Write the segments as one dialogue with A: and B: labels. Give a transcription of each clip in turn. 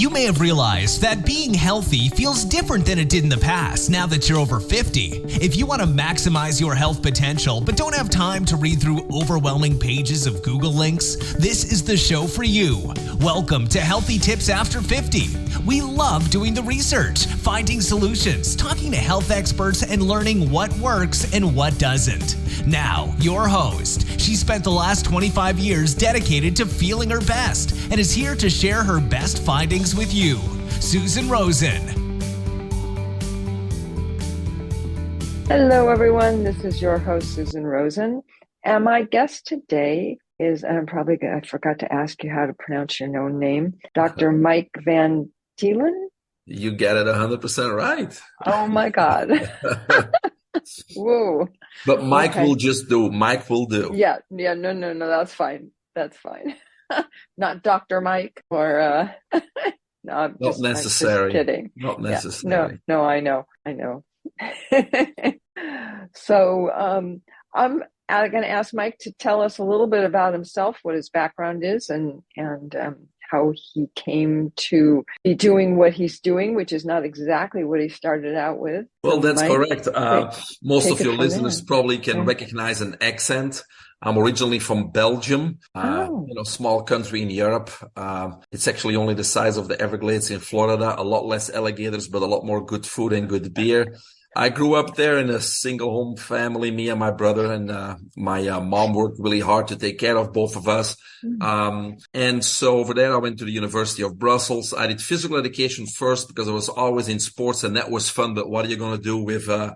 A: You may have realized that being healthy feels different than it did in the past now that you're over 50. If you want to maximize your health potential but don't have time to read through overwhelming pages of Google links, this is the show for you. Welcome to Healthy Tips After 50. We love doing the research, finding solutions, talking to health experts, and learning what works and what doesn't. Now, your host. She spent the last 25 years dedicated to feeling her best and is here to share her best findings with you, Susan Rosen.
B: Hello, everyone. This is your host, Susan Rosen. And my guest today is, and I forgot to ask you how to pronounce your own name, Dr. Mike Van Thielen.
C: You get it 100% right.
B: Oh, my God. Whoa.
C: But Mike will just do. Mike will do.
B: Yeah. No. That's fine. That's fine. Not Dr. Mike or, no, I'm
C: not necessary.
B: Just kidding.
C: Not necessary.
B: Yeah. No, I know. So, I'm going to ask Mike to tell us a little bit about himself, what his background is, and how he came to be doing what he's doing, which is not exactly what he started out with.
C: Well, that's
B: Mike,
C: correct. Most of your listeners probably can recognize an accent. I'm originally from Belgium, small country in Europe. It's actually only the size of the Everglades in Florida, a lot less alligators, but a lot more good food and good beer. I grew up there in a single home family, me and my brother, and my mom worked really hard to take care of both of us. And so over there, I went to the University of Brussels. I did physical education first because I was always in sports and that was fun. But what are you going to do with, a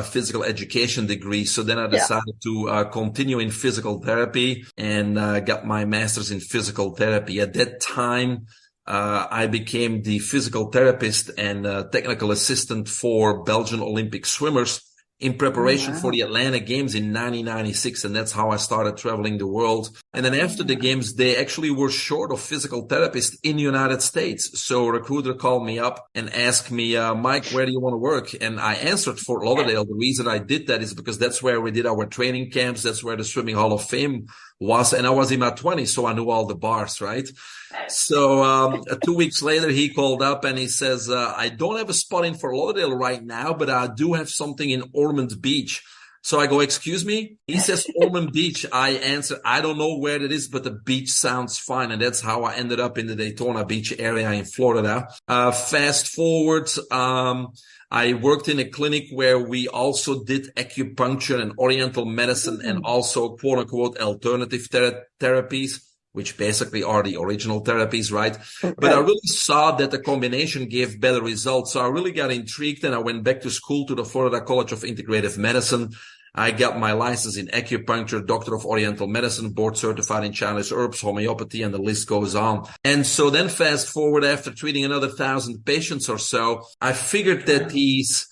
C: physical education degree? So then I decided to continue in physical therapy and got my master's in physical therapy. At that time, I became the physical therapist and technical assistant for Belgian Olympic swimmers in preparation for the Atlanta Games in 1996. And that's how I started traveling the world. And then after the games, they actually were short of physical therapists in the United States. So a recruiter called me up and asked me, Mike, where do you want to work? And I answered Fort Lauderdale. The reason I did that is because that's where we did our training camps. That's where the Swimming Hall of Fame was. And I was in my 20s, so I knew all the bars, right? So 2 weeks later, he called up and he says, I don't have a spot in Fort Lauderdale right now, but I do have something in Ormond Beach. So I go, excuse me? He says, Ormond Beach. I answer, I don't know where it is, but the beach sounds fine. And that's how I ended up in the Daytona Beach area in Florida. Fast forward, I worked in a clinic where we also did acupuncture and Oriental medicine and also quote unquote alternative therapies, which basically are the original therapies, right? But I really saw that the combination gave better results. So I really got intrigued and I went back to school to the Florida College of Integrative Medicine. I got my license in acupuncture, doctor of Oriental medicine, board certified in Chinese herbs, homeopathy, and the list goes on. And so then fast forward after treating another 1,000 patients or so, I figured that these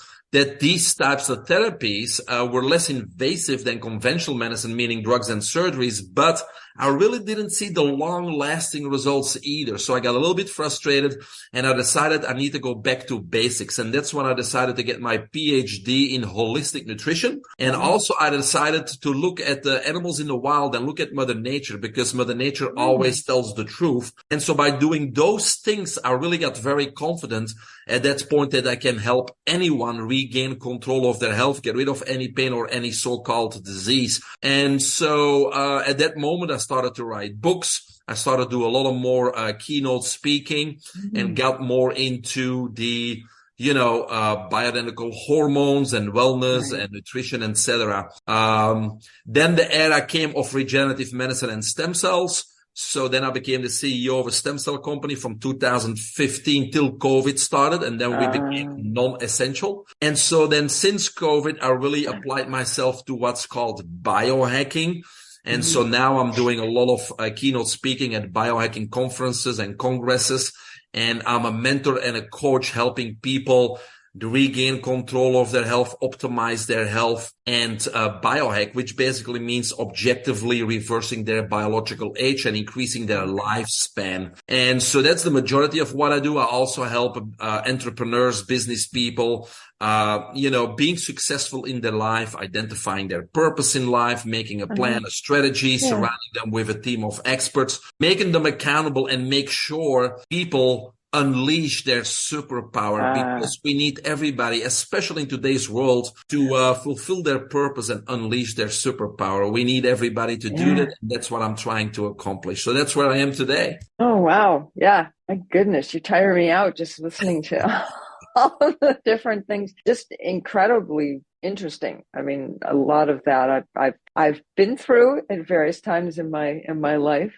C: types of therapies were less invasive than conventional medicine, meaning drugs and surgeries, but I really didn't see the long-lasting results either. So I got a little bit frustrated and I decided I need to go back to basics. And that's when I decided to get my Ph.D. in holistic nutrition. And also I decided to look at the animals in the wild and look at Mother Nature because Mother Nature always tells the truth. And so by doing those things, I really got very confident at that point that I can help anyone regain control of their health, get rid of any pain or any so-called disease. And so at that moment, I started to write books. I started to do a lot of more keynote speaking and got more into the, bioidentical hormones and wellness and nutrition, etc. Then the era came of regenerative medicine and stem cells. So then I became the CEO of a stem cell company from 2015 till COVID started, and then we became non-essential. And so then since COVID, I really applied myself to what's called biohacking. And so now I'm doing a lot of keynote speaking at biohacking conferences and congresses. And I'm a mentor and a coach helping people to regain control of their health, optimize their health, and biohack, which basically means objectively reversing their biological age and increasing their lifespan. And so that's the majority of what I do. I also help entrepreneurs, business people, being successful in their life, identifying their purpose in life, making a plan, a strategy, surrounding them with a team of experts, making them accountable, and make sure people unleash their superpower, because we need everybody, especially in today's world, to fulfill their purpose and unleash their superpower. We need everybody to do that. And that's what I'm trying to accomplish. So that's where I am today.
B: Oh, wow. Yeah. My goodness. You tire me out just listening to all of the different things. Just incredibly interesting. I mean, a lot of that I've been through at various times in my life,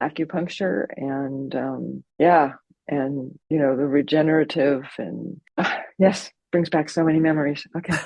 B: acupuncture and, and, you know, the regenerative and yes, brings back so many memories. Okay.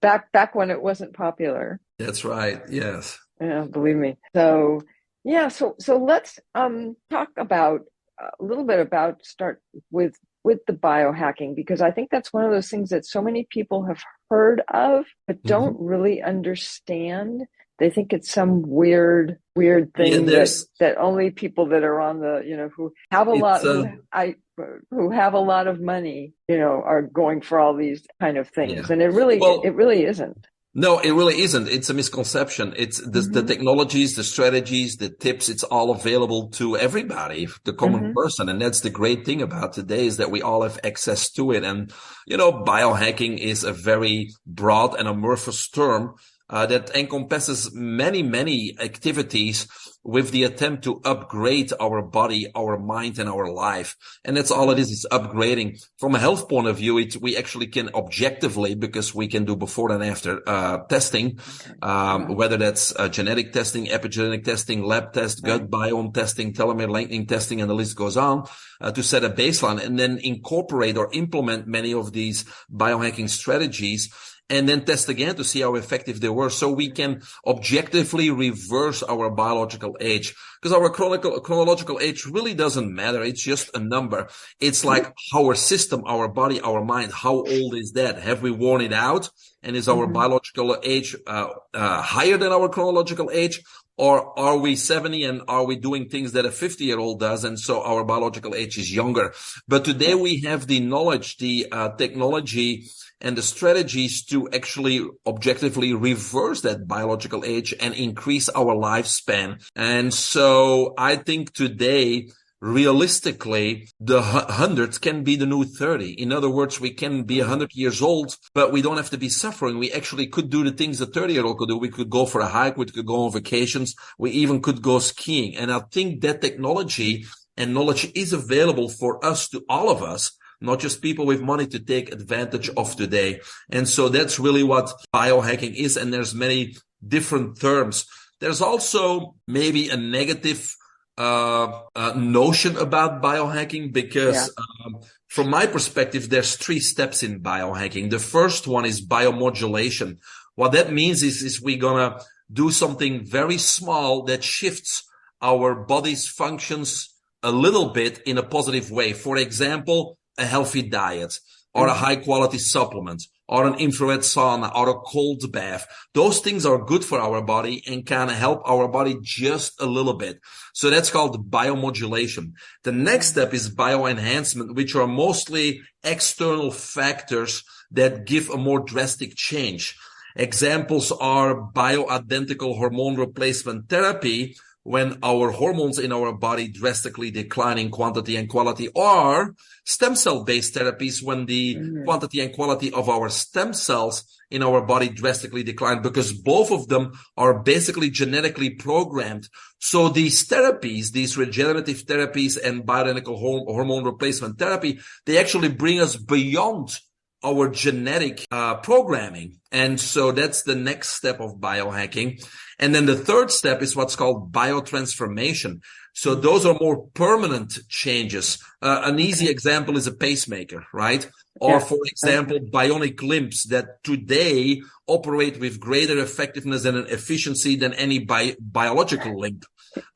B: Back when it wasn't popular.
C: That's right. Yes.
B: Yeah, believe me. So yeah, so let's talk about a little bit about start with the biohacking, because I think that's one of those things that so many people have heard of but don't really understand. They think it's some weird thing that only people that are on the, you know, who have a lot who have a lot of money, you know, are going for all these kind of things. And it really isn't.
C: No, it really isn't. It's a misconception. It's the technologies, the strategies, the tips. It's all available to everybody, the common person. And that's the great thing about today, is that we all have access to it. And, you know, biohacking is a very broad and amorphous term that encompasses many activities with the attempt to upgrade our body, our mind, and our life. And that's all it is. It's upgrading. From a health point of view, we actually can objectively, because we can do before and after testing, whether that's genetic testing, epigenetic testing, lab test, gut biome testing, telomere lengthening testing, and the list goes on, to set a baseline and then incorporate or implement many of these biohacking strategies, and then test again to see how effective they were, so we can objectively reverse our biological age. Because our chronological age really doesn't matter. It's just a number. It's like our system, our body, our mind. How old is that? Have we worn it out? And is our biological age higher than our chronological age? Or are we 70 and are we doing things that a 50-year-old does? And so our biological age is younger. But today we have the knowledge, the technology, and the strategies to actually objectively reverse that biological age and increase our lifespan. And so I think today, realistically, the 100 can be the new 30. In other words, we can be 100 years old, but we don't have to be suffering. We actually could do the things a 30-year-old could do. We could go for a hike. We could go on vacations. We even could go skiing. And I think that technology and knowledge is available for us, to all of us, not just people with money, to take advantage of today. And so that's really what biohacking is. And there's many different terms. There's also maybe a negative notion about biohacking, because from my perspective, there's 3 steps in biohacking. The first one is biomodulation. What that means is we're going to do something very small that shifts our body's functions a little bit in a positive way. For example, a healthy diet, or a high quality supplement, or an infrared sauna, or a cold bath. Those things are good for our body and can help our body just a little bit. So that's called biomodulation. The next step is bioenhancement, which are mostly external factors that give a more drastic change. Examples are bioidentical hormone replacement therapy, when our hormones in our body drastically decline in quantity and quality, or stem cell-based therapies, when the quantity and quality of our stem cells in our body drastically decline, because both of them are basically genetically programmed. So these therapies, these regenerative therapies and bioidentical hormone replacement therapy, they actually bring us beyond our genetic programming. And so that's the next step of biohacking. And then the third step is what's called biotransformation. So those are more permanent changes. An easy example is a pacemaker, right? Or, for example, bionic limbs that today operate with greater effectiveness and efficiency than any biological limb.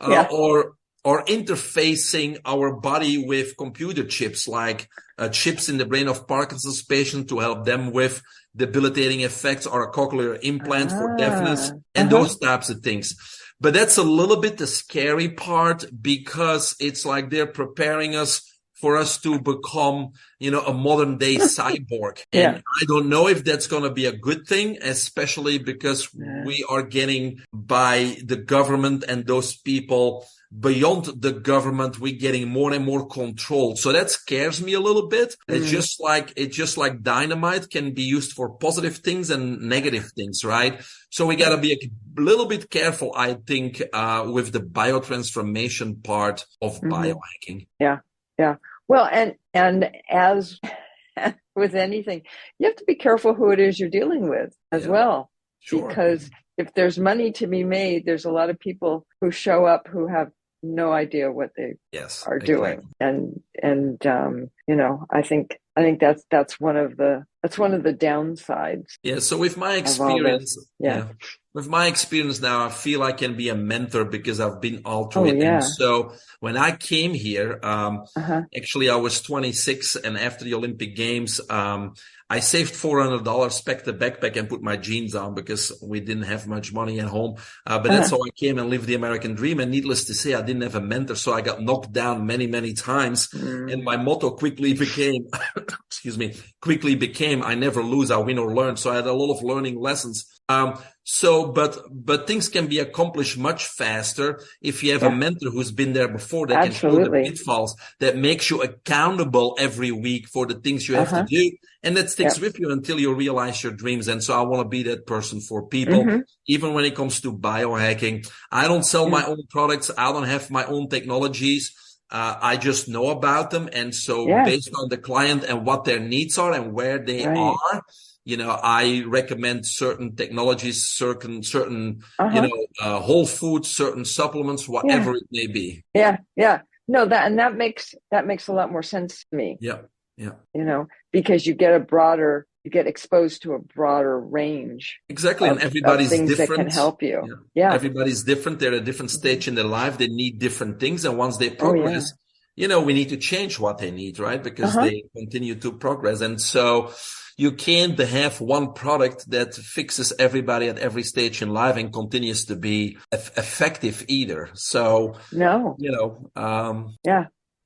C: Or interfacing our body with computer chips, like chips in the brain of Parkinson's patients to help them with debilitating effects, or a cochlear implant for deafness, and those types of things. But that's a little bit the scary part, because it's like they're preparing us for us to become, a modern day cyborg. And I don't know if that's going to be a good thing, especially because we are getting by the government and those people beyond the government. We're getting more and more controlled. So that scares me a little bit. It's just like dynamite can be used for positive things and negative things, right? So we got to be a little bit careful, I think, with the biotransformation part of biohacking.
B: Yeah. Yeah. Well, and as with anything, you have to be careful who it is you're dealing with as well. Sure. Because if there's money to be made, there's a lot of people who show up who have no idea what they are doing. And I think that's one of the downsides.
C: Yeah. So with my experience, with my experience now, I feel I can be a mentor because I've been all through it. And so when I came here, actually I was 26, and after the Olympic Games, I saved $400, packed a backpack, and put my jeans on because we didn't have much money at home. But that's how I came and lived the American dream. And needless to say, I didn't have a mentor, so I got knocked down many, many times. And my motto quickly became, I never lose, I win or learn. So I had a lot of learning lessons. But things can be accomplished much faster if you have a mentor who's been there before, that can show the pitfalls, that makes you accountable every week for the things you have to do. And that sticks with you until you realize your dreams. And so I want to be that person for people, even when it comes to biohacking. I don't sell my own products. I don't have my own technologies. I just know about them. And so based on the client and what their needs are and where they are, I recommend certain technologies, certain, whole foods, certain supplements, whatever it may be.
B: Yeah. Yeah. No, that makes a lot more sense to me.
C: Yeah. Yeah.
B: Because you get exposed to a broader range.
C: Exactly. And everybody's
B: things
C: different.
B: That can help you. Yeah.
C: Everybody's different. They're at a different stage in their life. They need different things. And once they progress, we need to change what they need, right? Because they continue to progress. And so you can't have one product that fixes everybody at every stage in life and continues to be effective either. So,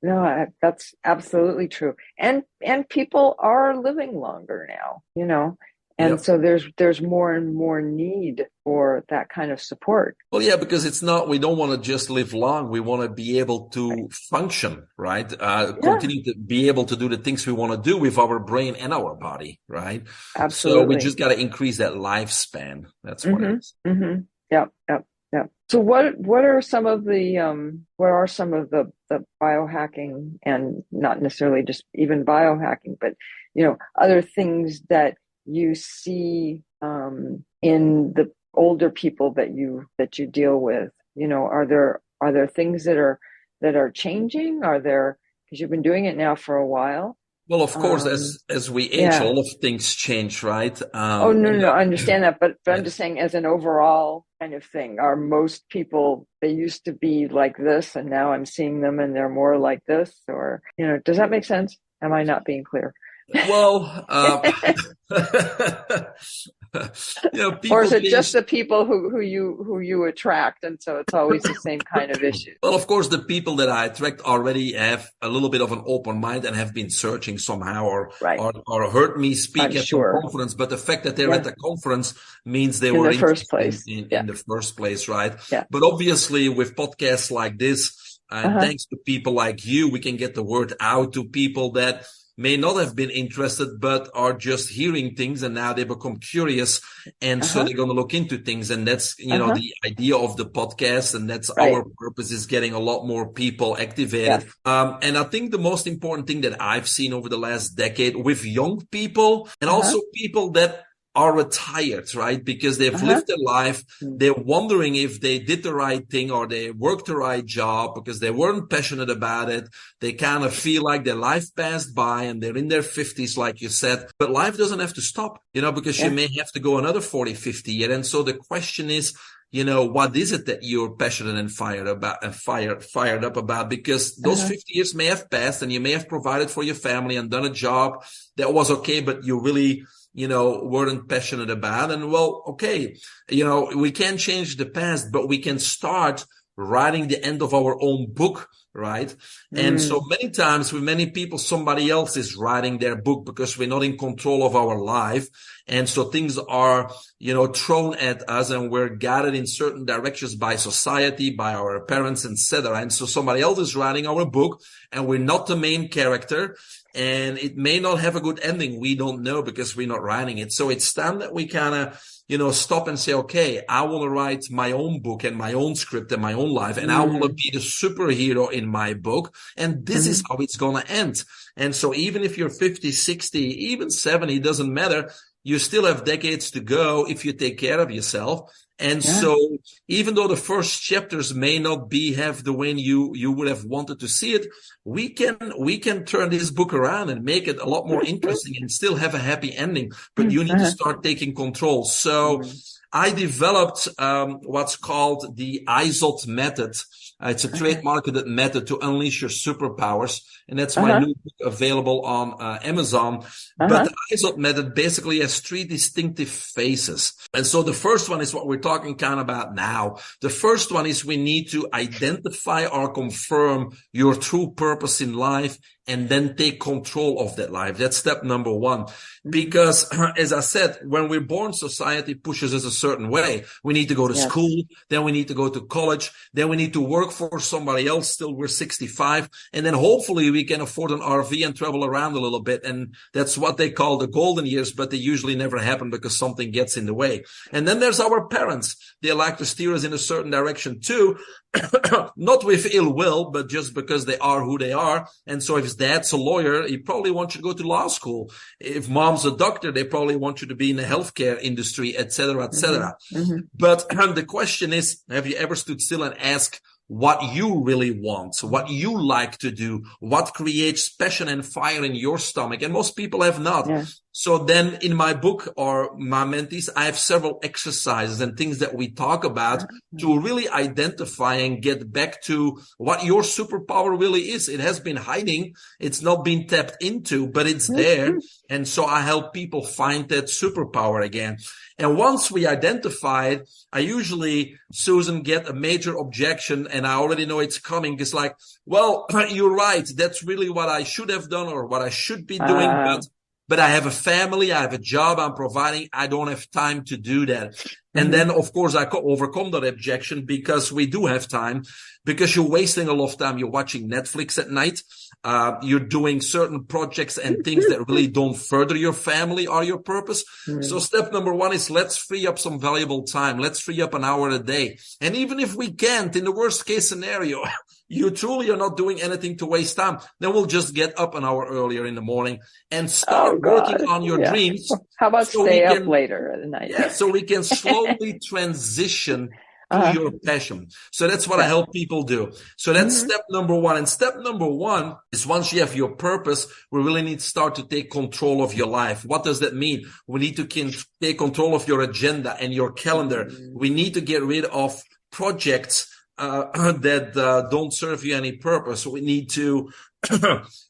B: No, that's absolutely true. And people are living longer now, and so there's more and more need for that kind of support.
C: Well, yeah, because we don't want to just live long. We want to be able to function, right? Continue to be able to do the things we want to do with our brain and our body, right?
B: Absolutely.
C: So we just got to increase that lifespan. That's what it is.
B: Yep. So what are some of the biohacking, and not necessarily just even biohacking, but other things that you see in the older people that you deal with? Are there things that are changing? Are there, because you've been doing it now for a while?
C: Well, of course, as we age, a lot of things change, right?
B: No, I understand that, but I'm just saying, as an overall kind of thing, are most people, they used to be like this, and now I'm seeing them and they're more like this? Or, does that make sense? Am I not being clear?
C: Well,
B: or is it just the people who you attract, and so it's always the same kind of issue?
C: Well, of course, the people that I attract already have a little bit of an open mind and have been searching somehow, or heard me speak at some conference. But the fact that they're at the conference means they were
B: in the first place,
C: in the first place, right?
B: Yeah.
C: But obviously, with podcasts like this, thanks to people like you, we can get the word out to people that may not have been interested, but are just hearing things, and now they become curious, and so they're going to look into things. And that's, the idea of the podcast, and that's our purpose, is getting a lot more people activated. Yes. And I think the most important thing that I've seen over the last decade with young people, and also people that are retired, right? Because they've lived their life. They're wondering if they did the right thing or they worked the right job because they weren't passionate about it. They kind of feel like their life passed by and they're in their 50s, like you said. But life doesn't have to stop, because you may have to go another 40, 50 years. And so the question is, what is it that you're passionate and fired up about? Because those 50 years may have passed and you may have provided for your family and done a job that was okay, but you really weren't passionate about. And we can't change the past, but we can start writing the end of our own book right? And so many times with many people, somebody else is writing their book because we're not in control of our life. And so things are, thrown at us, and we're guided in certain directions by society, by our parents, etc. And so somebody else is writing our book, and we're not the main character. And it may not have a good ending. We don't know because we're not writing it. So it's time that we kind of, stop and say, okay, I want to write my own book and my own script and my own life. And I want to be the superhero in my book. And this is how it's going to end. And so even if you're 50, 60, even 70, it doesn't matter. You still have decades to go if you take care of yourself. And so even though the first chapters may not have the way you would have wanted to see it, we can turn this book around and make it a lot more interesting and still have a happy ending. But you need to start taking control. So I developed what's called the IZOT method. It's a trade-marketed method to unleash your superpowers. And that's my new book available on Amazon. But the IZOT method basically has 3 distinctive phases. And so the first one is what we're talking kind of about now. The first one is we need to identify or confirm your true purpose in life and then take control of that life. That's step number 1. Because as I said, when we're born, society pushes us a certain way. We need to go to school, then we need to go to college, then we need to work for somebody else till we're 65. And then hopefully we can afford an RV and travel around a little bit. And that's what they call the golden years, but they usually never happen because something gets in the way. And then there's our parents. They like to steer us in a certain direction too. Not with ill will, but just because they are who they are. And so if dad's a lawyer, he probably wants you to go to law school. If mom's a doctor, they probably want you to be in the healthcare industry, et cetera, et cetera. But the question is, have you ever stood still and asked what you really want, what you like to do, what creates passion and fire in your stomach? And most people have not. So then in my book or my mentees, I have several exercises and things that we talk about to really identify and get back to what your superpower really is. It has been hiding. It's not been tapped into, but it's there. And so I help people find that superpower again. And once we identify it, I usually, Susan, get a major objection, and I already know it's coming. It's like, well, you're right. That's really what I should have done or what I should be doing. But I have a family, I have a job I'm providing. I don't have time to do that. And then, of course, I overcome that objection because we do have time, because you're wasting a lot of time. You're watching Netflix at night. You're doing certain projects and things that really don't further your family or your purpose. So step number 1 is let's free up some valuable time. Let's free up an hour a day. And even if we can't, in the worst case scenario, you truly are not doing anything to waste time, then we'll just get up an hour earlier in the morning and start working on your dreams.
B: How about stay up later at night?
C: So we can slowly transition to your passion. So that's what I help people do. So that's step number 1. And step number 1 is once you have your purpose, we really need to start to take control of your life. What does that mean? We need to take control of your agenda and your calendar. We need to get rid of projects that don't serve you any purpose. So we need to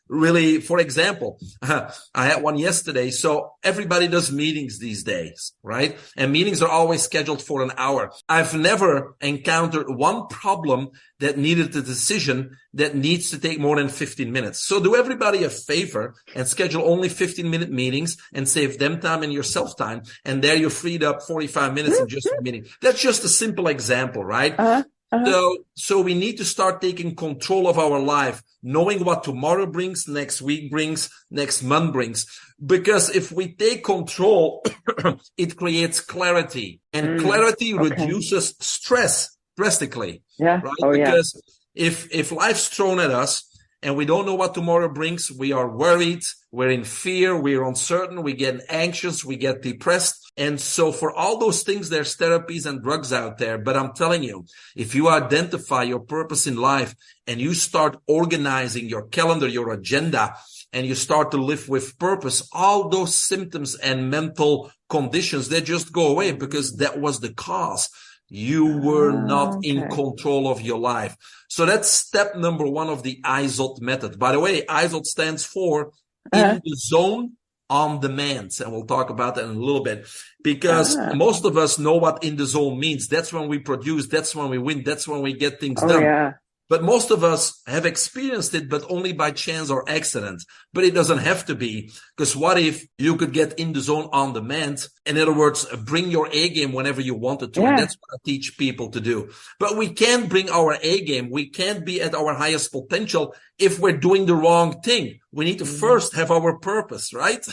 C: really, for example, I had one yesterday. So everybody does meetings these days, right? And meetings are always scheduled for an hour. I've never encountered one problem that needed a decision that needs to take more than 15 minutes. So do everybody a favor and schedule only 15-minute meetings and save them time and yourself time. And there you freed up 45 minutes in just a meeting. That's just a simple example, right? So we need to start taking control of our life, knowing what tomorrow brings, next week brings, next month brings. Because if we take control, it creates clarity, and clarity reduces stress drastically. Right? Because if life's thrown at us and we don't know what tomorrow brings, we are worried, we're in fear, we're uncertain, we get anxious, we get depressed. And so for all those things, there's therapies and drugs out there. But I'm telling you, if you identify your purpose in life and you start organizing your calendar, your agenda, and you start to live with purpose, all those symptoms and mental conditions, they just go away because that was the cause. You were not in control of your life. So that's step number 1 of the IZOT method. By the way, IZOT stands for in the zone, on demand. And we'll talk about that in a little bit, because most of us know what in the zone means. That's when we produce. That's when we win. That's when we get things done. But most of us have experienced it, but only by chance or accident. But it doesn't have to be, because what if you could get in the zone on demand? In other words, bring your A game whenever you wanted to. Yeah. And that's what I teach people to do. But we can't bring our A game. We can't be at our highest potential if we're doing the wrong thing. We need to first have our purpose, right?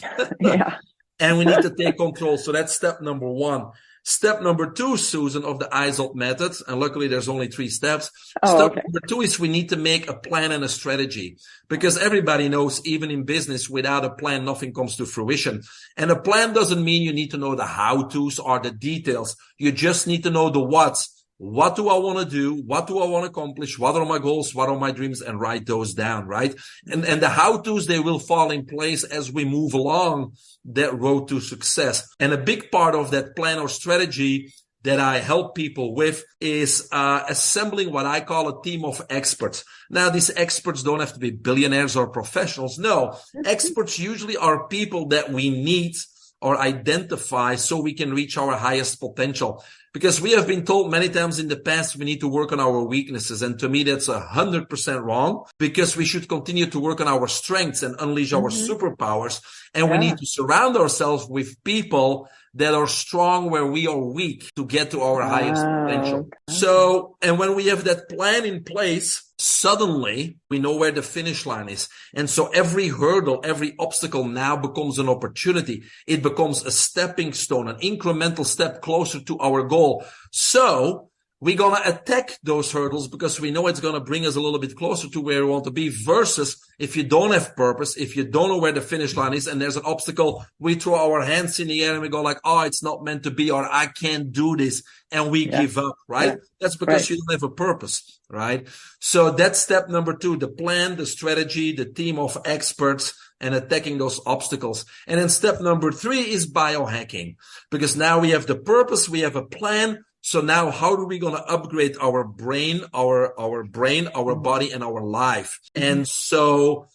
B: Yeah.
C: And we need to take control. So that's step number one. Step number two, Susan, of the ISOT method, and luckily there's only 3 steps. Step number 2 is we need to make a plan and a strategy, because everybody knows, even in business, without a plan, nothing comes to fruition. And a plan doesn't mean you need to know the how-tos or the details. You just need to know the what's. What do I want to do? What do I want to accomplish? What are my goals? What are my dreams? And write those down, right? And the how-tos, they will fall in place as we move along that road to success. And a big part of that plan or strategy that I help people with is assembling what I call a team of experts. Now, these experts don't have to be billionaires or professionals. No, experts usually are people that we need or identify so we can reach our highest potential. Because we have been told many times in the past we need to work on our weaknesses. And to me, that's 100% wrong, because we should continue to work on our strengths and unleash our superpowers. And we need to surround ourselves with people that are strong where we are weak to get to our highest potential. Okay. So, and when we have that plan in place, suddenly we know where the finish line is. And so every hurdle, every obstacle now becomes an opportunity. It becomes a stepping stone, an incremental step closer to our goal. So we're going to attack those hurdles because we know it's going to bring us a little bit closer to where we want to be, versus if you don't have purpose, if you don't know where the finish line is and there's an obstacle, we throw our hands in the air and we go like, oh, it's not meant to be, or I can't do this. And we give up, right? Yeah. That's because you don't have a purpose, right? So that's step number 2, the plan, the strategy, the team of experts, and attacking those obstacles. And then step number 3 is biohacking, because now we have the purpose, we have a plan. So now how are we going to upgrade our brain, our body, and our life? And so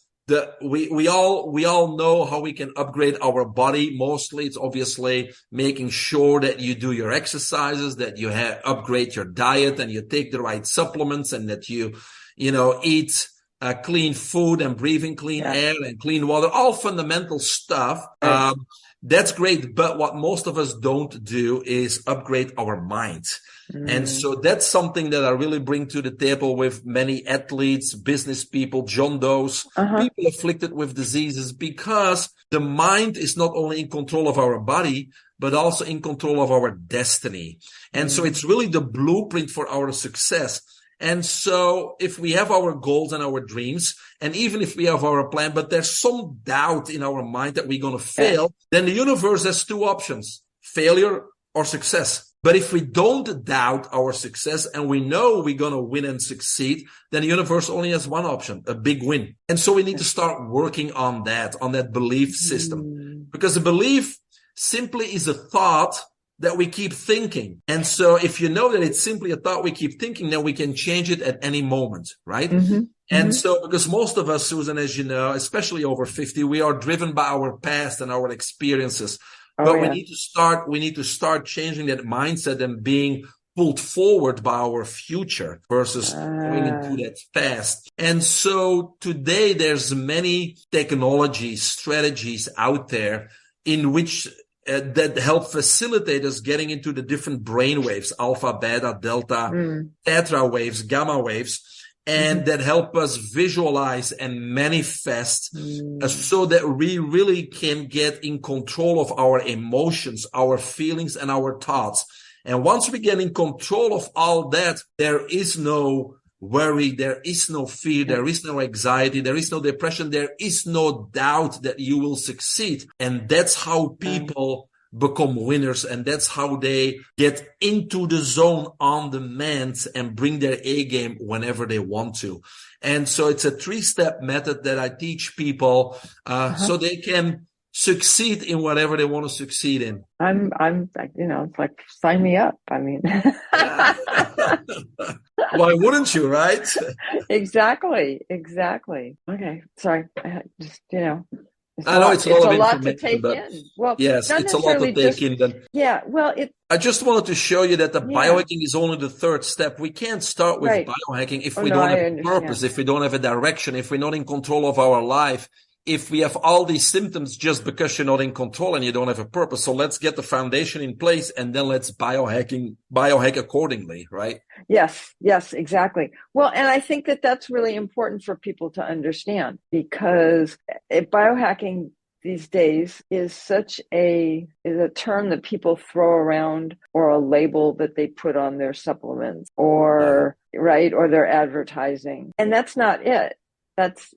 C: we all know how we can upgrade our body. Mostly it's obviously making sure that you do your exercises, that you upgrade your diet, and you take the right supplements, and that you eat clean food and breathing clean air and clean water, all fundamental stuff. That's great. But what most of us don't do is upgrade our mind. And so that's something that I really bring to the table with many athletes, business people, John Does, people afflicted with diseases, because the mind is not only in control of our body, but also in control of our destiny. And so it's really the blueprint for our success. And so if we have our goals and our dreams, and even if we have our plan, but there's some doubt in our mind that we're going to fail, then the universe has 2 options, failure or success. But if we don't doubt our success and we know we're going to win and succeed, then the universe only has 1 option, a big win. And so we need to start working on that belief system, because the belief simply is a thought that we keep thinking. And so if you know that it's simply a thought we keep thinking, then we can change it at any moment, right? And so, because most of us, Susan, as you know, especially over 50, we are driven by our past and our experiences. But we need to start changing that mindset and being pulled forward by our future versus going into that past. And so today there's many technologies, strategies out there in which that help facilitate us getting into the different brain waves, alpha, beta, delta, theta waves, gamma waves, and that help us visualize and manifest so that we really can get in control of our emotions, our feelings, and our thoughts. And once we get in control of all that, there is no worry, there is no fear, there is no anxiety, there is no depression, there is no doubt that you will succeed. And that's how people become winners, and that's how they get into the zone on demand and bring their A game whenever they want to. And so it's a 3-step method that I teach people so they can succeed in whatever they want to succeed in.
B: I'm it's like, sign me up. I mean,
C: why wouldn't you, right?
B: Exactly. Okay. Sorry. I just,
C: I know it's a lot of
B: lot to
C: information,
B: take
C: but
B: in. Well,
C: yes,
B: not
C: it's a lot to
B: necessarily
C: take
B: just,
C: in. Then
B: yeah, well,
C: I just wanted to show you that the
B: yeah,
C: biohacking is only the third step. We can't start with
B: right.
C: biohacking if
B: Oh,
C: we
B: no,
C: don't have
B: I
C: a purpose,
B: understand.
C: if we don't have a direction, if we're not in control of our life, if we have all these symptoms just because you're not in control and you don't have a purpose. So let's get the foundation in place and then let's biohack accordingly, right?
B: Yes, exactly. Well, and I think that that's really important for people to understand, because biohacking these days is a term that people throw around, or a label that they put on their supplements, or right, or their advertising. And that's not it. That's,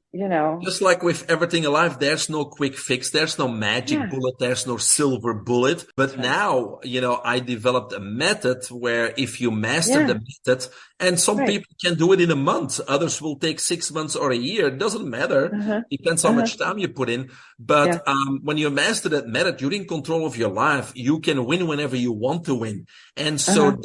C: Just like with everything alive, there's no quick fix. There's no magic bullet. There's no silver bullet. But now, I developed a method where if you master the method, and some people can do it in a month, others will take 6 months or a year. It doesn't matter. Depends how much time you put in. But when you master that method, you're in control of your life. You can win whenever you want to win. And so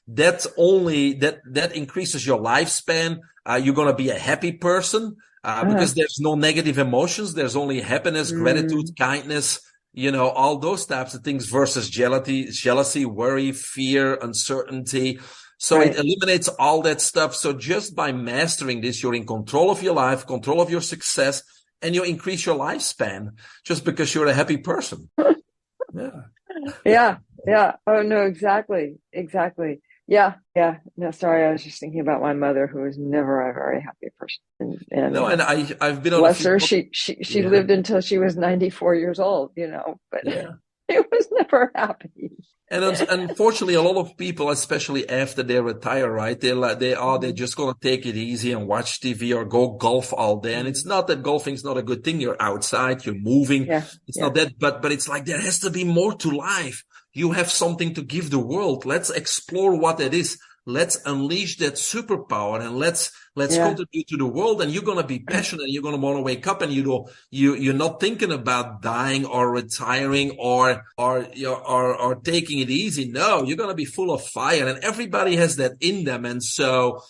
C: that increases your lifespan. You're going to be a happy person because there's no negative emotions. There's only happiness, gratitude, kindness, all those types of things versus jealousy, worry, fear, uncertainty. So it eliminates all that stuff. So just by mastering this, you're in control of your life, control of your success, and you increase your lifespan just because you're a happy person.
B: Yeah. Oh, no, exactly. Yeah. No, sorry, I was just thinking about my mother, who was never a very happy person. And
C: I've been on
B: bless her, she lived until she was 94 years old, but she was never happy.
C: And unfortunately, a lot of people, especially after they retire, right? They're just going to take it easy and watch TV or go golf all day. And it's not that golfing's not a good thing. You're outside, you're moving. It's not that, but it's like there has to be more to life. You have something to give the world. Let's explore what it is. Let's unleash that superpower and let's contribute to the world. And you're going to be passionate. You're going to want to wake up and you're not thinking about dying or retiring or taking it easy. No, you're going to be full of fire, and everybody has that in them. And so,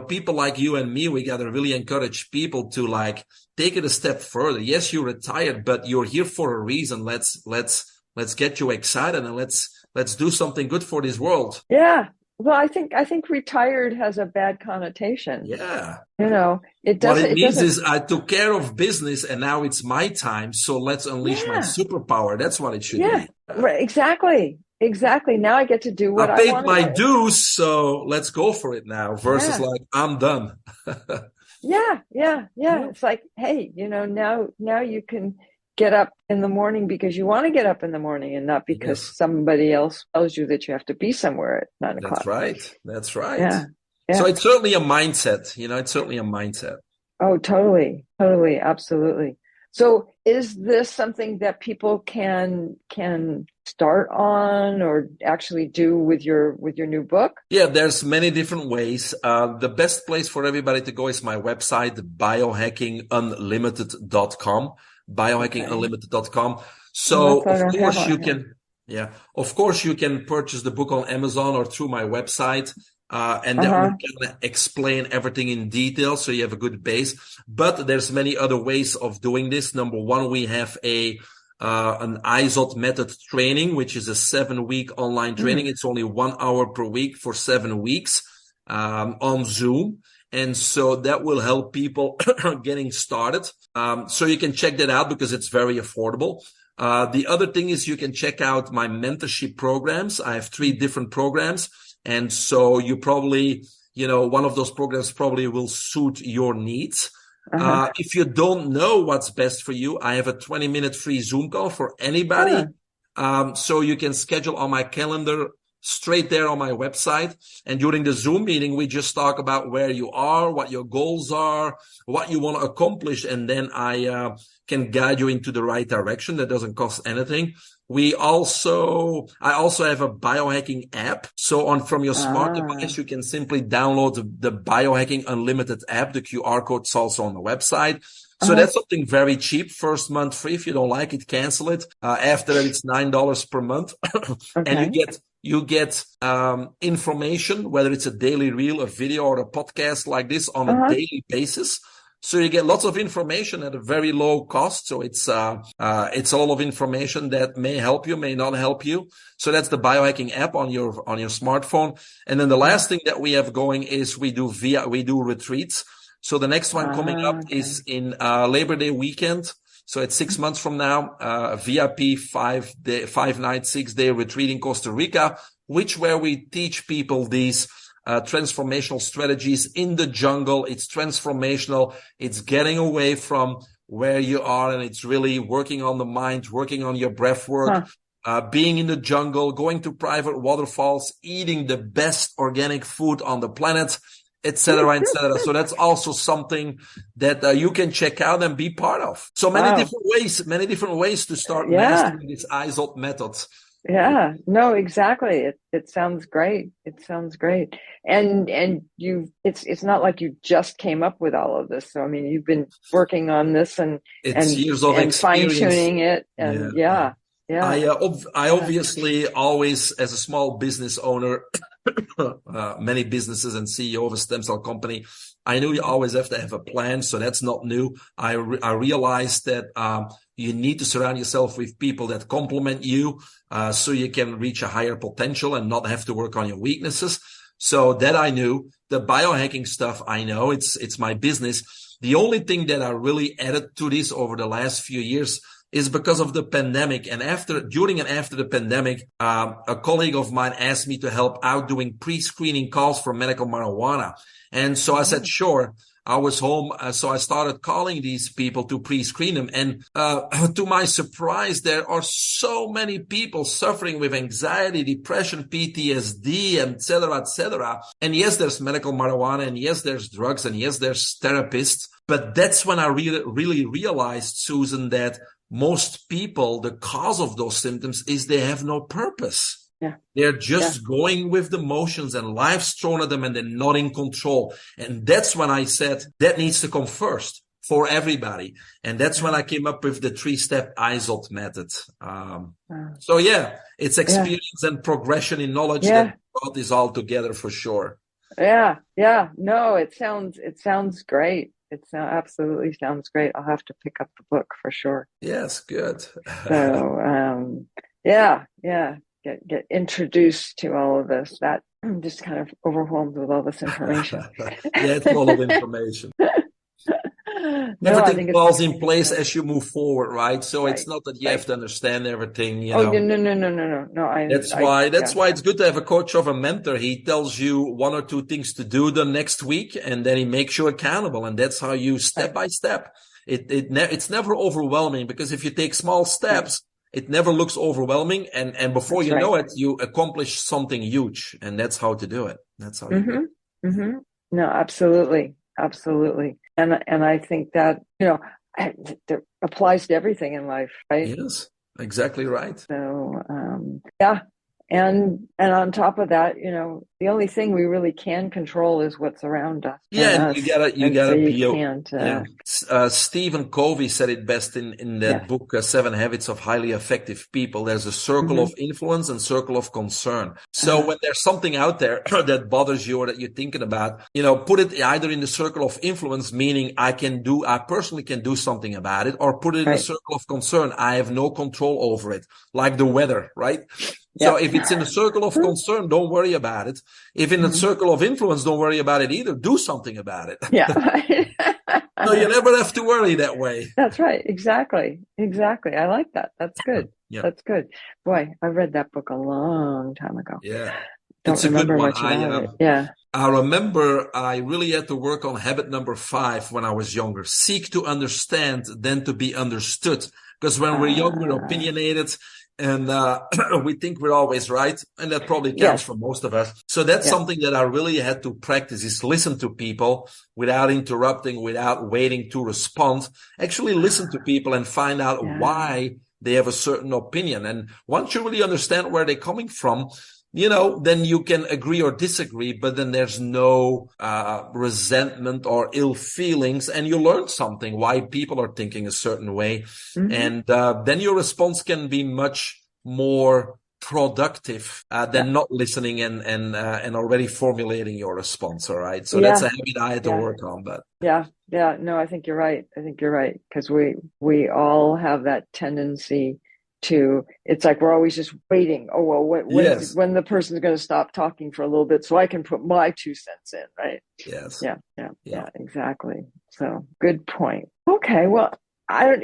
C: people like you and me, we got to really encourage people to take it a step further. Yes, you're retired, but you're here for a reason. Let's get you excited and let's do something good for this world.
B: Yeah. Well, I think retired has a bad connotation.
C: Yeah.
B: It doesn't.
C: What it means is I took care of business and now it's my time. So let's unleash my superpower. That's what it should be.
B: Right. Exactly. Now I get to do what I
C: paid
B: want.
C: my dues. So let's go for it now versus I'm done.
B: Yeah. It's like, hey, now you can get up in the morning because you want to get up in the morning and not because somebody else tells you that you have to be somewhere at 9 o'clock.
C: That's right.
B: Yeah.
C: So it's certainly a mindset, it's certainly a mindset.
B: Oh, totally. Absolutely. So is this something that people can start on or actually do with your new book?
C: Yeah, there's many different ways. The best place for everybody to go is my website, biohackingunlimited.com. biohackingunlimited.com. So of course you can purchase the book on Amazon or through my website. And that will kind of explain everything in detail. So you have a good base, but there's many other ways of doing this. Number one, we have an IZOT method training, which is a 7-week online training. It's only 1 hour per week for 7 weeks, on Zoom. And so that will help people getting started. So you can check that out because it's very affordable. The other thing is you can check out my mentorship programs. I have 3 different programs. And so you probably, one of those programs probably will suit your needs. If you don't know what's best for you, I have a 20-minute free Zoom call for anybody. So you can schedule on my calendar straight there on my website. And during the Zoom meeting, we just talk about where you are, what your goals are, what you want to accomplish. And then I can guide you into the right direction. That doesn't cost anything. I also have a biohacking app. So from your smart device, you can simply download the Biohacking Unlimited app. The QR code is also on the website. So that's something very cheap. First month free. If you don't like it, cancel it. After that, it's $9 per month. And you get information, whether it's a daily reel, a video, or a podcast like this on a daily basis. So you get lots of information at a very low cost. So it's a lot of information that may help you, may not help you. So that's the biohacking app on your smartphone. And then the last thing that we have going is we do retreats. So the next one coming up is in Labor Day weekend. So it's 6 months from now, VIP 5 night, 6 day retreat in Costa Rica, where we teach people these transformational strategies in the jungle. It's transformational. It's getting away from where you are, and it's really working on the mind, working on your breath work, being in the jungle, going to private waterfalls, eating the best organic food on the planet, etc., etc. So that's also something that you can check out and be part of. So many different ways to start mastering this IZOT method.
B: Yeah, no, exactly. It sounds great. It sounds great. And it's not like you just came up with all of this. So, I mean, you've been working on this and
C: years of experience,
B: fine tuning it. And yeah.
C: I obviously always, as a small business owner, many businesses and CEO of a stem cell company, I knew you always have to have a plan. So that's not new. I realized that, you need to surround yourself with people that complement you, so you can reach a higher potential and not have to work on your weaknesses. So that I knew. The biohacking stuff, I know it's my business. The only thing that I really added to this over the last few years is because of the pandemic. And during and after the pandemic, a colleague of mine asked me to help out doing pre-screening calls for medical marijuana. And so I said, sure. I was home, so I started calling these people to pre-screen them. And to my surprise, there are so many people suffering with anxiety, depression, PTSD, et cetera, et cetera. And yes, there's medical marijuana, and yes, there's drugs, and yes, there's therapists. But that's when I really realized, Susan, that most people, the cause of those symptoms is they have no purpose.
B: Yeah.
C: They're just going with the motions, and life's thrown at them, and they're not in control. And that's when I said that needs to come first for everybody. And that's when I came up with the 3-step IZOT method. So it's experience and progression in knowledge that brought this all together for sure.
B: Yeah. No, it sounds great. It absolutely sounds great. I'll have to pick up the book for sure.
C: Yes, good.
B: So, get introduced to all of this. That I'm just kind of overwhelmed with all this information.
C: It's full of information. Everything falls in place as you move forward, right? So it's not that you have to understand everything, you know.
B: No.
C: That's why it's good to have a coach or a mentor. He tells you 1 or 2 things to do the next week, and then he makes you accountable. And that's how you step by step. It's never overwhelming, because if you take small steps, it never looks overwhelming. And before you know it, you accomplish something huge. And that's how to do it. That's how you do it.
B: Mm-hmm. No, absolutely. Absolutely. And I think that, it applies to everything in life, right?
C: Yes, exactly right.
B: So, And on top of that, the only thing we really can control is what's around us.
C: Yeah, you gotta be. Stephen Covey said it best in that book, 7 Habits of Highly Effective People. There's a circle of influence and circle of concern. So when there's something out there that bothers you or that you're thinking about, put it either in the circle of influence, meaning I personally can do something about it, or put it in the circle of concern. I have no control over it, like the weather, right? So if it's in the circle of concern, don't worry about it. If in the circle of influence, don't worry about it either. Do something about it.
B: Yeah.
C: So you never have to worry that way.
B: That's right. Exactly. I like that. That's good.
C: Yeah.
B: That's good. Boy, I read that book a long time ago.
C: Yeah.
B: Don't remember much about it. Yeah.
C: I remember I really had to work on habit number 5 when I was younger. Seek to understand, then to be understood. Because when we're young, we're opinionated. And we think we're always right. And that probably counts for most of us. So that's something that I really had to practice, is listen to people without interrupting, without waiting to respond. Actually listen to people and find out why they have a certain opinion. And once you really understand where they're coming from, then you can agree or disagree, but then there's no resentment or ill feelings, and you learn something, why people are thinking a certain way. And then your response can be much more productive than not listening and already formulating your response. All right. So that's a habit I had to work on. But
B: Yeah. No, I think you're right. I think you're right. Because we all have that tendency to, it's like we're always just waiting. Oh, well,
C: Yes.
B: when the person's going to stop talking for a little bit so I can put my 2 cents in, right?
C: Yes.
B: Yeah, exactly. So good point. Okay. Well, I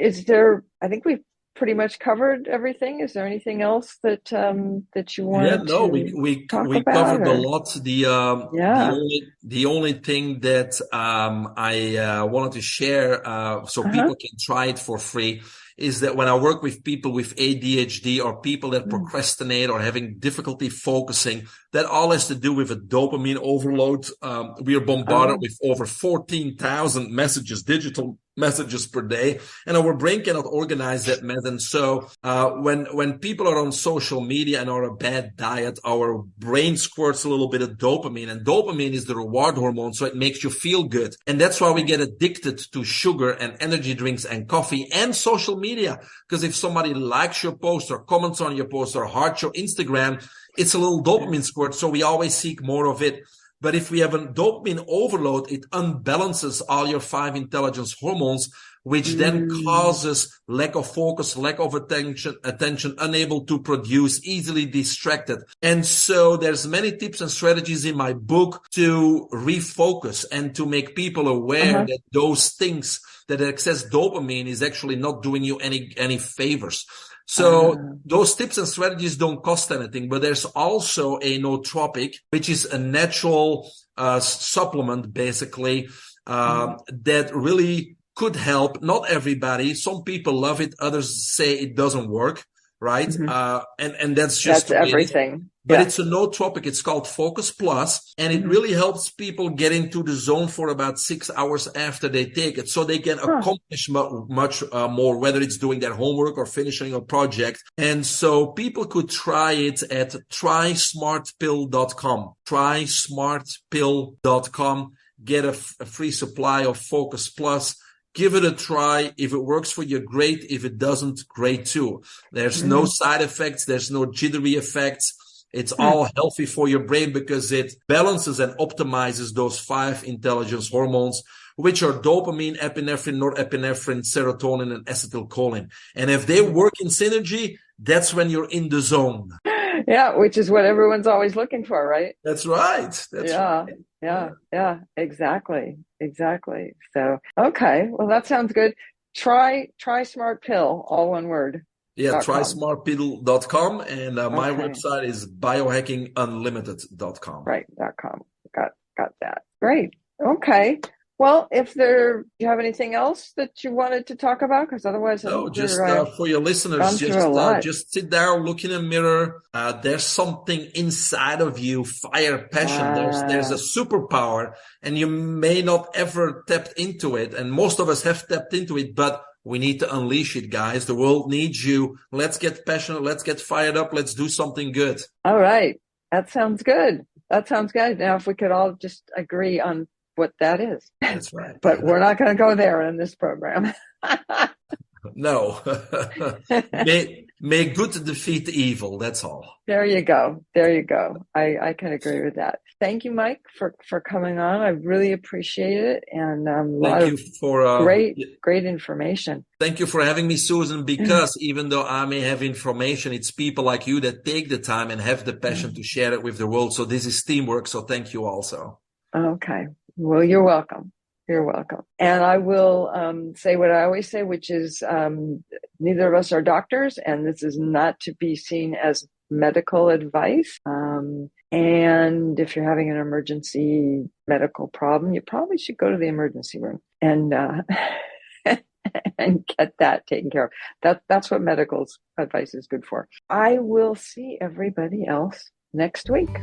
B: think we've pretty much covered everything. Is there anything else that you
C: Yeah,
B: wanted
C: no,
B: to talk
C: we
B: about,
C: covered a
B: or?
C: lot.
B: Yeah.
C: The only thing that I wanted to share so
B: Uh-huh.
C: people can try it for free is that when I work with people with ADHD or people that
B: Mm.
C: procrastinate or having difficulty focusing, that all has to do with a dopamine overload. We are bombarded
B: Oh.
C: with over 14,000 messages, digital messages per day, and our brain cannot organize that mess. And so when people are on social media and are on a bad diet, our brain squirts a little bit of dopamine, and dopamine is the reward hormone, so it makes you feel good. And that's why we get addicted to sugar and energy drinks and coffee and social media, because if somebody likes your post or comments on your post or hearts your Instagram, it's a little dopamine squirt, so we always seek more of it. But if we have a dopamine overload, it unbalances all your 5 intelligence hormones, which then causes lack of focus, lack of attention, unable to produce, easily distracted. And so there's many tips and strategies in my book to refocus and to make people aware that those things, that excess dopamine is actually not doing you any favors. So those tips and strategies don't cost anything, but there's also a nootropic, which is a natural supplement, basically, that really could help. Not everybody. Some people love it. Others say it doesn't work, right? And that's just
B: everything.
C: But it's a nootropic. It's called Focus Plus, and it really helps people get into the zone for about 6 hours after they take it, so they can accomplish much more, whether it's doing their homework or finishing a project. And so people could try it at trysmartpill.com. Trysmartpill.com. Get a free supply of Focus Plus. Give it a try. If it works for you, great. If it doesn't, great too. There's no side effects. There's no jittery effects. It's all healthy for your brain because it balances and optimizes those 5 intelligence hormones, which are dopamine, epinephrine, norepinephrine, serotonin, and acetylcholine. And if they work in synergy, that's when you're in the zone.
B: Yeah, which is what everyone's always looking for, right?
C: That's right. Right.
B: Yeah, exactly. So, okay, well, that sounds good. Try Smart Pill, all one word.
C: Yeah, trysmartpill.com, and my website is biohackingunlimited.com.
B: Right, .com. Got that. Great. Okay. Well, do you have anything else that you wanted to talk about? Because otherwise,
C: no, just for your listeners, just sit down, look in a mirror. There's something inside of you, fire, passion. There's a superpower, and you may not ever tap into it. And most of us have tapped into it, but we need to unleash it, guys. The world needs you. Let's get passionate. Let's get fired up. Let's do something good.
B: All right. That sounds good. Now, if we could all just agree on what that is.
C: That's right.
B: But we're not going to go there in this program.
C: No. May good defeat evil. That's all.
B: There you go. I can agree with that. Thank you, Mike, for coming on. I really appreciate it. And
C: thank you for
B: great information.
C: Thank you for having me, Susan, because even though I may have information, it's people like you that take the time and have the passion to share it with the world. So this is teamwork. So thank you also.
B: Okay. Well, you're welcome. And I will say what I always say, which is neither of us are doctors, and this is not to be seen as medical advice. And if you're having an emergency medical problem, you probably should go to the emergency room and and get that taken care of. That's what medical advice is good for. I will see everybody else next week.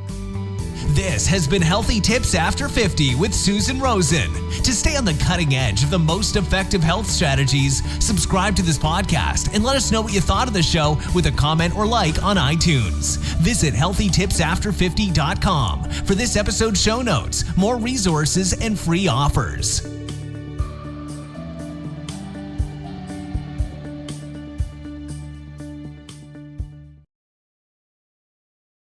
A: This has been Healthy Tips After 50 with Susan Rosen. To stay on the cutting edge of the most effective health strategies, subscribe to this podcast and let us know what you thought of the show with a comment or like on iTunes. Visit healthytipsafter50.com for this episode's show notes, more resources, and free offers.